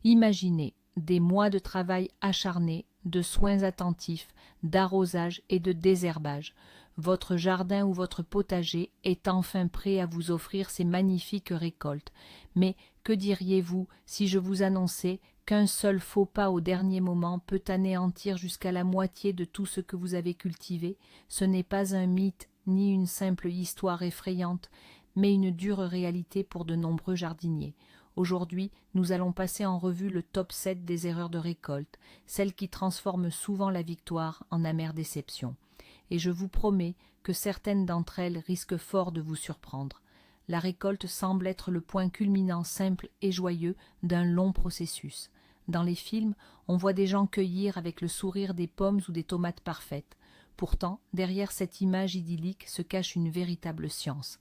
Imaginez des mois de travail acharné, de soins attentifs, d'arrosage et de désherbage. Votre jardin ou votre potager est enfin prêt à vous offrir ces magnifiques récoltes. Mais que diriez-vous si je vous annonçais qu'un seul faux pas au dernier moment peut anéantir jusqu'à la moitié de tout ce que vous avez cultivé? Ce n'est pas un mythe ni une simple histoire effrayante, mais une dure réalité pour de nombreux jardiniers. Aujourd'hui, nous allons passer en revue le top 7 des erreurs de récolte, celles qui transforment souvent la victoire en amère déception. Et je vous promets que certaines d'entre elles risquent fort de vous surprendre. La récolte semble être le point culminant simple et joyeux d'un long processus. Dans les films, on voit des gens cueillir avec le sourire des pommes ou des tomates parfaites. Pourtant, derrière cette image idyllique se cache une véritable science.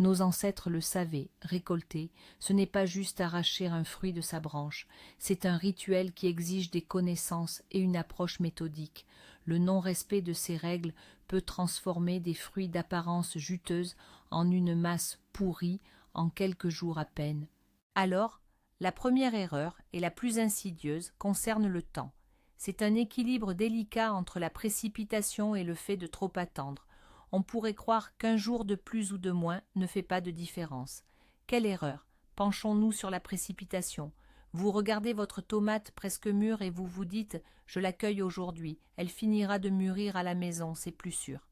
Nos ancêtres le savaient, récolter, ce n'est pas juste arracher un fruit de sa branche, c'est un rituel qui exige des connaissances et une approche méthodique. Le non-respect de ces règles peut transformer des fruits d'apparence juteuse en une masse pourrie en quelques jours à peine. Alors, la première erreur, et la plus insidieuse, concerne le temps. C'est un équilibre délicat entre la précipitation et le fait de trop attendre. On pourrait croire qu'un jour de plus ou de moins ne fait pas de différence. Quelle erreur! Penchons-nous sur la précipitation. Vous regardez votre tomate presque mûre et vous vous dites « je la cueille aujourd'hui, elle finira de mûrir à la maison, c'est plus sûr ».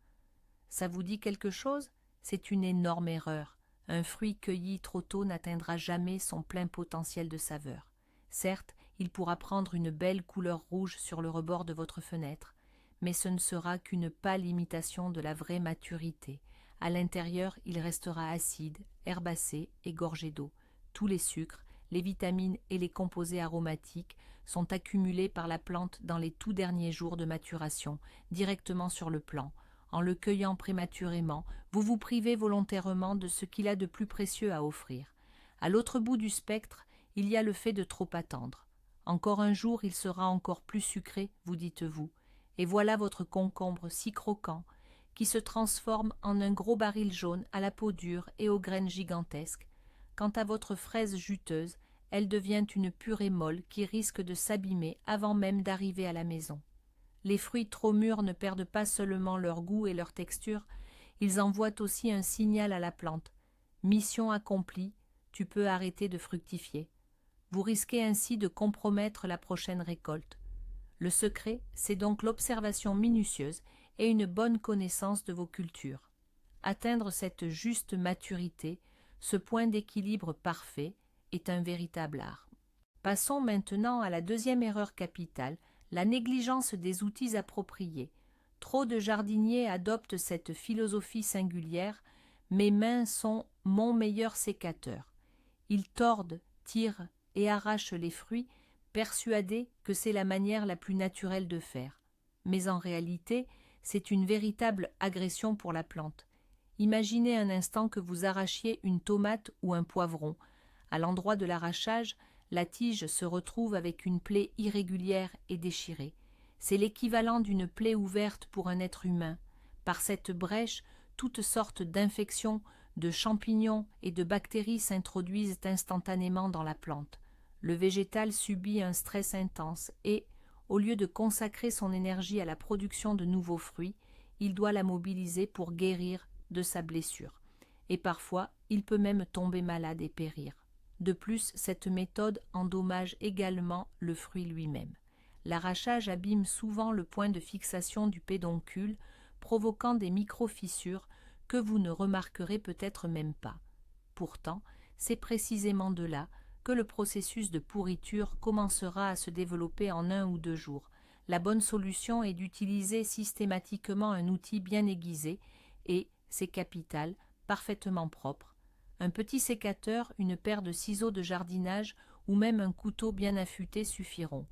Ça vous dit quelque chose? C'est une énorme erreur. Un fruit cueilli trop tôt n'atteindra jamais son plein potentiel de saveur. Certes, il pourra prendre une belle couleur rouge sur le rebord de votre fenêtre, mais ce ne sera qu'une pâle imitation de la vraie maturité. À l'intérieur, il restera acide, herbacé et gorgé d'eau. Tous les sucres, les vitamines et les composés aromatiques sont accumulés par la plante dans les tout derniers jours de maturation, directement sur le plant. En le cueillant prématurément, vous vous privez volontairement de ce qu'il a de plus précieux à offrir. À l'autre bout du spectre, il y a le fait de trop attendre. Encore un jour, il sera encore plus sucré, vous dites-vous. Et voilà votre concombre si croquant, qui se transforme en un gros baril jaune à la peau dure et aux graines gigantesques. Quant à votre fraise juteuse, elle devient une purée molle qui risque de s'abîmer avant même d'arriver à la maison. Les fruits trop mûrs ne perdent pas seulement leur goût et leur texture, ils envoient aussi un signal à la plante. Mission accomplie, tu peux arrêter de fructifier. Vous risquez ainsi de compromettre la prochaine récolte. Le secret, c'est donc l'observation minutieuse et une bonne connaissance de vos cultures. Atteindre cette juste maturité, ce point d'équilibre parfait, est un véritable art. Passons maintenant à la deuxième erreur capitale, la négligence des outils appropriés. Trop de jardiniers adoptent cette philosophie singulière « mes mains sont mon meilleur sécateur ». Ils tordent, tirent et arrachent les fruits, persuadés que c'est la manière la plus naturelle de faire. Mais en réalité, c'est une véritable agression pour la plante. Imaginez un instant que vous arrachiez une tomate ou un poivron. À l'endroit de l'arrachage, la tige se retrouve avec une plaie irrégulière et déchirée. C'est l'équivalent d'une plaie ouverte pour un être humain. Par cette brèche, toutes sortes d'infections, de champignons et de bactéries s'introduisent instantanément dans la plante. Le végétal subit un stress intense et, au lieu de consacrer son énergie à la production de nouveaux fruits, il doit la mobiliser pour guérir de sa blessure. Et parfois, il peut même tomber malade et périr. De plus, cette méthode endommage également le fruit lui-même. L'arrachage abîme souvent le point de fixation du pédoncule, provoquant des micro-fissures que vous ne remarquerez peut-être même pas. Pourtant, c'est précisément de là que le processus de pourriture commencera à se développer en 1 ou 2 jours. La bonne solution est d'utiliser systématiquement un outil bien aiguisé et, c'est capital, parfaitement propre. Un petit sécateur, une paire de ciseaux de jardinage ou même un couteau bien affûté suffiront.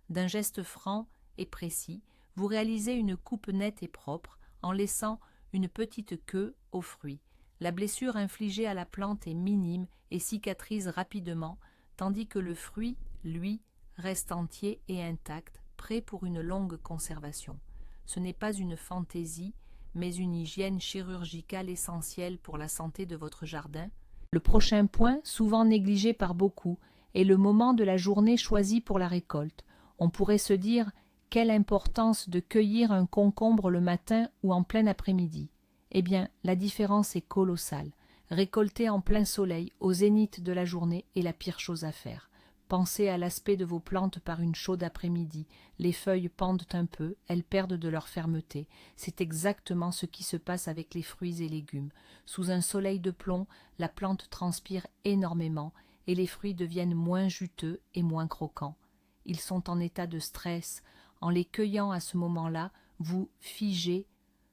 D'un geste franc et précis, vous réalisez une coupe nette et propre en laissant une petite queue aux fruits. La blessure infligée à la plante est minime et cicatrise rapidement, tandis que le fruit, lui, reste entier et intact, prêt pour une longue conservation. Ce n'est pas une fantaisie, mais une hygiène chirurgicale essentielle pour la santé de votre jardin. Le prochain point, souvent négligé par beaucoup, est le moment de la journée choisi pour la récolte. On pourrait se dire quelle importance de cueillir un concombre le matin ou en plein après-midi. Eh bien, la différence est colossale. Récolter en plein soleil, au zénith de la journée, est la pire chose à faire. Pensez à l'aspect de vos plantes par une chaude après-midi. Les feuilles pendent un peu, elles perdent de leur fermeté. C'est exactement ce qui se passe avec les fruits et légumes. Sous un soleil de plomb, la plante transpire énormément et les fruits deviennent moins juteux et moins croquants. Ils sont en état de stress. En les cueillant à ce moment-là, vous figez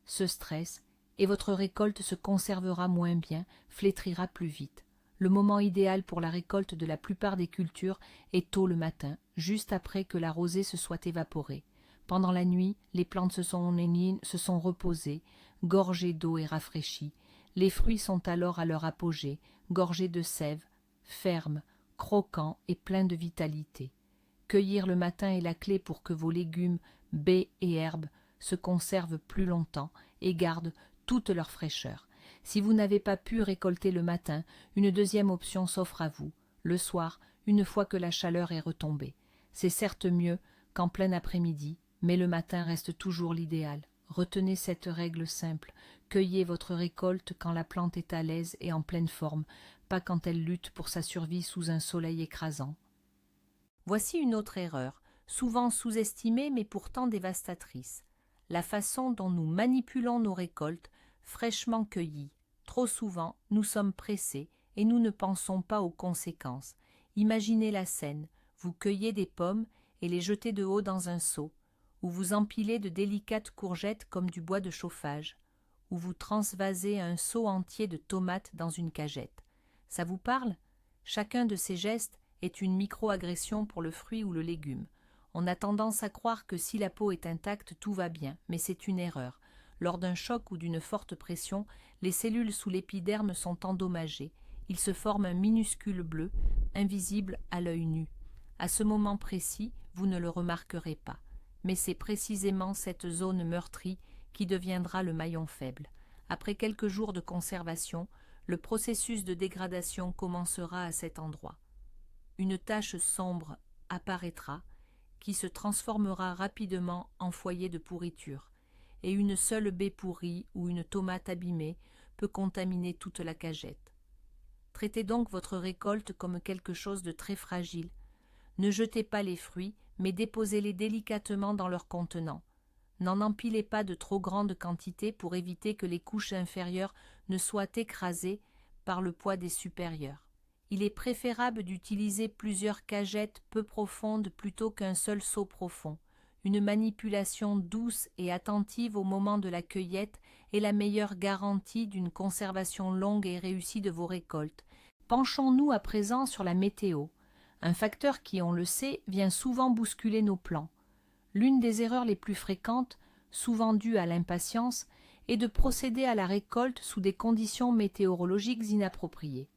ce stress et votre récolte se conservera moins bien, flétrira plus vite. Le moment idéal pour la récolte de la plupart des cultures est tôt le matin, juste après que la rosée se soit évaporée. Pendant la nuit, les plantes se sont reposées, gorgées d'eau et rafraîchies. Les fruits sont alors à leur apogée, gorgés de sève, fermes, croquants et pleins de vitalité. Cueillir le matin est la clé pour que vos légumes, baies et herbes se conservent plus longtemps et gardent toute leur fraîcheur. Si vous n'avez pas pu récolter le matin, une deuxième option s'offre à vous, le soir, une fois que la chaleur est retombée. C'est certes mieux qu'en plein après-midi, mais le matin reste toujours l'idéal. Retenez cette règle simple, cueillez votre récolte quand la plante est à l'aise et en pleine forme, pas quand elle lutte pour sa survie sous un soleil écrasant. Voici une autre erreur, souvent sous-estimée mais pourtant dévastatrice. La façon dont nous manipulons nos récoltes, fraîchement cueillies. Trop souvent, nous sommes pressés et nous ne pensons pas aux conséquences. Imaginez la scène, vous cueillez des pommes et les jetez de haut dans un seau, ou vous empilez de délicates courgettes comme du bois de chauffage, ou vous transvasez un seau entier de tomates dans une cagette. Ça vous parle? Chacun de ces gestes est une micro-agression pour le fruit ou le légume. On a tendance à croire que si la peau est intacte, tout va bien, mais c'est une erreur. Lors d'un choc ou d'une forte pression, les cellules sous l'épiderme sont endommagées. Il se forme un minuscule bleu, invisible à l'œil nu. À ce moment précis, vous ne le remarquerez pas. Mais c'est précisément cette zone meurtrie qui deviendra le maillon faible. Après quelques jours de conservation, le processus de dégradation commencera à cet endroit. Une tache sombre apparaîtra, qui se transformera rapidement en foyer de pourriture, et une seule baie pourrie ou une tomate abîmée peut contaminer toute la cagette. Traitez donc votre récolte comme quelque chose de très fragile. Ne jetez pas les fruits, mais déposez-les délicatement dans leur contenant. N'en empilez pas de trop grandes quantités pour éviter que les couches inférieures ne soient écrasées par le poids des supérieures. Il est préférable d'utiliser plusieurs cagettes peu profondes plutôt qu'un seul seau profond. Une manipulation douce et attentive au moment de la cueillette est la meilleure garantie d'une conservation longue et réussie de vos récoltes. Penchons-nous à présent sur la météo, un facteur qui, on le sait, vient souvent bousculer nos plans. L'une des erreurs les plus fréquentes, souvent due à l'impatience, est de procéder à la récolte sous des conditions météorologiques inappropriées.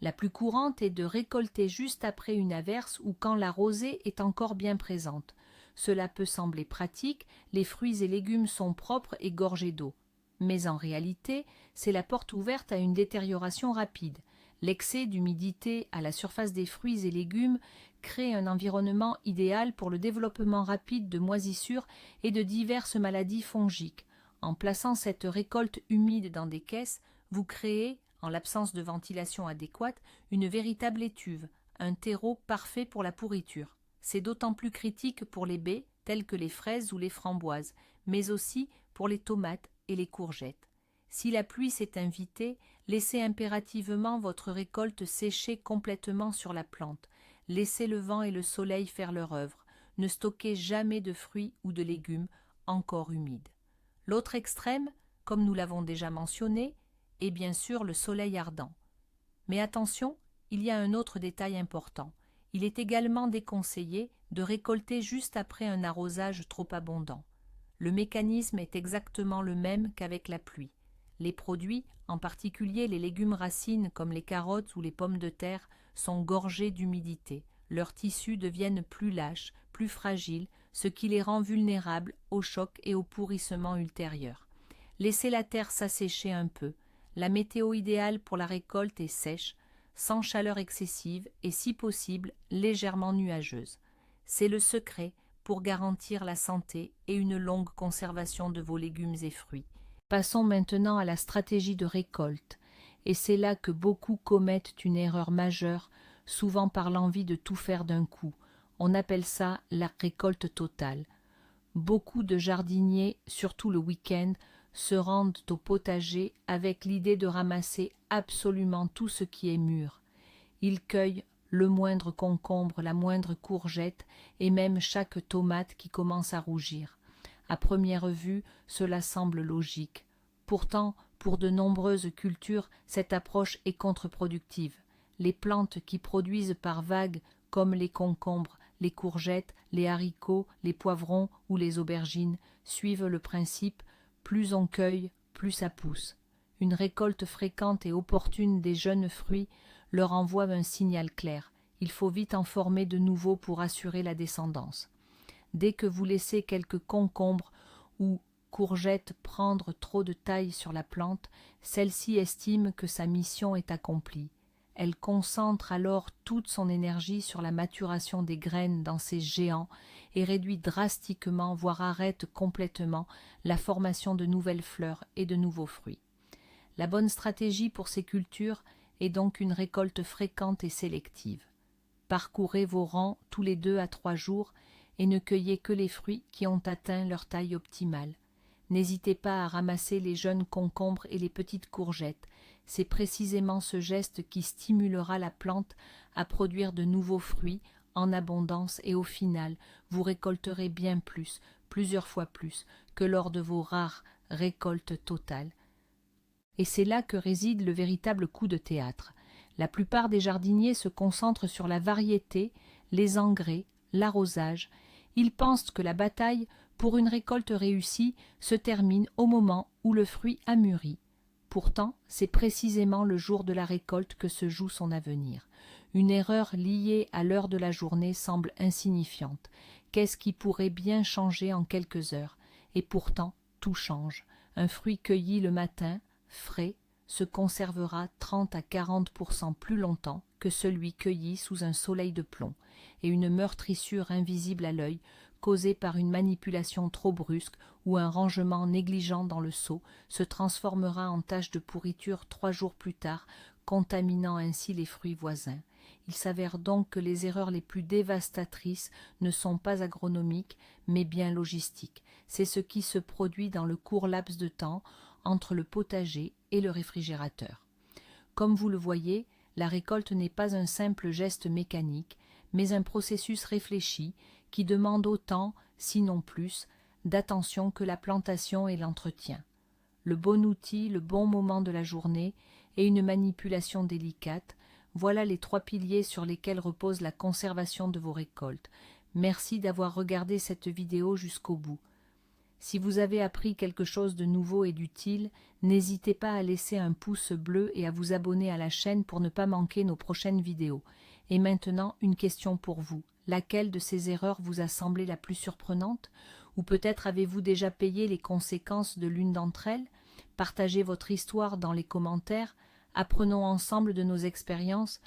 La plus courante est de récolter juste après une averse ou quand la rosée est encore bien présente. Cela peut sembler pratique, les fruits et légumes sont propres et gorgés d'eau. Mais en réalité, c'est la porte ouverte à une détérioration rapide. L'excès d'humidité à la surface des fruits et légumes crée un environnement idéal pour le développement rapide de moisissures et de diverses maladies fongiques. En plaçant cette récolte humide dans des caisses, vous créez, en l'absence de ventilation adéquate, une véritable étuve, un terreau parfait pour la pourriture. C'est d'autant plus critique pour les baies, telles que les fraises ou les framboises, mais aussi pour les tomates et les courgettes. Si la pluie s'est invitée, laissez impérativement votre récolte sécher complètement sur la plante. Laissez le vent et le soleil faire leur œuvre. Ne stockez jamais de fruits ou de légumes encore humides. L'autre extrême, comme nous l'avons déjà mentionné, est bien sûr le soleil ardent. Mais attention, il y a un autre détail important. Il est également déconseillé de récolter juste après un arrosage trop abondant. Le mécanisme est exactement le même qu'avec la pluie. Les produits, en particulier les légumes racines comme les carottes ou les pommes de terre, sont gorgés d'humidité. Leurs tissus deviennent plus lâches, plus fragiles, ce qui les rend vulnérables au choc et au pourrissement ultérieur. Laissez la terre s'assécher un peu. La météo idéale pour la récolte est sèche, sans chaleur excessive et si possible légèrement nuageuse. C'est le secret pour garantir la santé et une longue conservation de vos légumes et fruits. Passons maintenant à la stratégie de récolte, et c'est là que beaucoup commettent une erreur majeure, souvent par l'envie de tout faire d'un coup. On appelle ça la récolte totale. Beaucoup de jardiniers, surtout le week-end, se rendent au potager avec l'idée de ramasser absolument tout ce qui est mûr. Ils cueillent le moindre concombre, la moindre courgette et même chaque tomate qui commence à rougir. À première vue, cela semble logique. Pourtant, pour de nombreuses cultures, cette approche est contre-productive. Les plantes qui produisent par vagues, comme les concombres, les courgettes, les haricots, les poivrons ou les aubergines, suivent le principe « plus on cueille, plus ça pousse ». Une récolte fréquente et opportune des jeunes fruits leur envoie un signal clair. Il faut vite en former de nouveaux pour assurer la descendance. Dès que vous laissez quelques concombres ou courgettes prendre trop de taille sur la plante, celle-ci estime que sa mission est accomplie. Elle concentre alors toute son énergie sur la maturation des graines dans ces géants et réduit drastiquement, voire arrête complètement, la formation de nouvelles fleurs et de nouveaux fruits. La bonne stratégie pour ces cultures est donc une récolte fréquente et sélective. Parcourez vos rangs tous les 2 à 3 jours et ne cueillez que les fruits qui ont atteint leur taille optimale. N'hésitez pas à ramasser les jeunes concombres et les petites courgettes. C'est précisément ce geste qui stimulera la plante à produire de nouveaux fruits en abondance et au final, vous récolterez bien plus, plusieurs fois plus, que lors de vos rares récoltes totales. Et c'est là que réside le véritable coup de théâtre. La plupart des jardiniers se concentrent sur la variété, les engrais, l'arrosage. Ils pensent que la bataille pour une récolte réussie se termine au moment où le fruit a mûri. Pourtant, c'est précisément le jour de la récolte que se joue son avenir. Une erreur liée à l'heure de la journée semble insignifiante. Qu'est-ce qui pourrait bien changer en quelques heures? Et pourtant, tout change. Un fruit cueilli le matin, frais, se conservera 30 à 40% plus longtemps que celui cueilli sous un soleil de plomb, et une meurtrissure invisible à l'œil, causée par une manipulation trop brusque ou un rangement négligent dans le seau, se transformera en tache de pourriture 3 jours plus tard, contaminant ainsi les fruits voisins. Il s'avère donc que les erreurs les plus dévastatrices ne sont pas agronomiques, mais bien logistiques. C'est ce qui se produit dans le court laps de temps entre le potager et le réfrigérateur. Comme vous le voyez, la récolte n'est pas un simple geste mécanique, mais un processus réfléchi qui demande autant, sinon plus, d'attention que la plantation et l'entretien. Le bon outil, le bon moment de la journée et une manipulation délicate, voilà les 3 piliers sur lesquels repose la conservation de vos récoltes. Merci d'avoir regardé cette vidéo jusqu'au bout. Si vous avez appris quelque chose de nouveau et d'utile, n'hésitez pas à laisser un pouce bleu et à vous abonner à la chaîne pour ne pas manquer nos prochaines vidéos. Et maintenant, une question pour vous. Laquelle de ces erreurs vous a semblé la plus surprenante? Ou peut-être avez-vous déjà payé les conséquences de l'une d'entre elles? Partagez votre histoire dans les commentaires. Apprenons ensemble de nos expériences.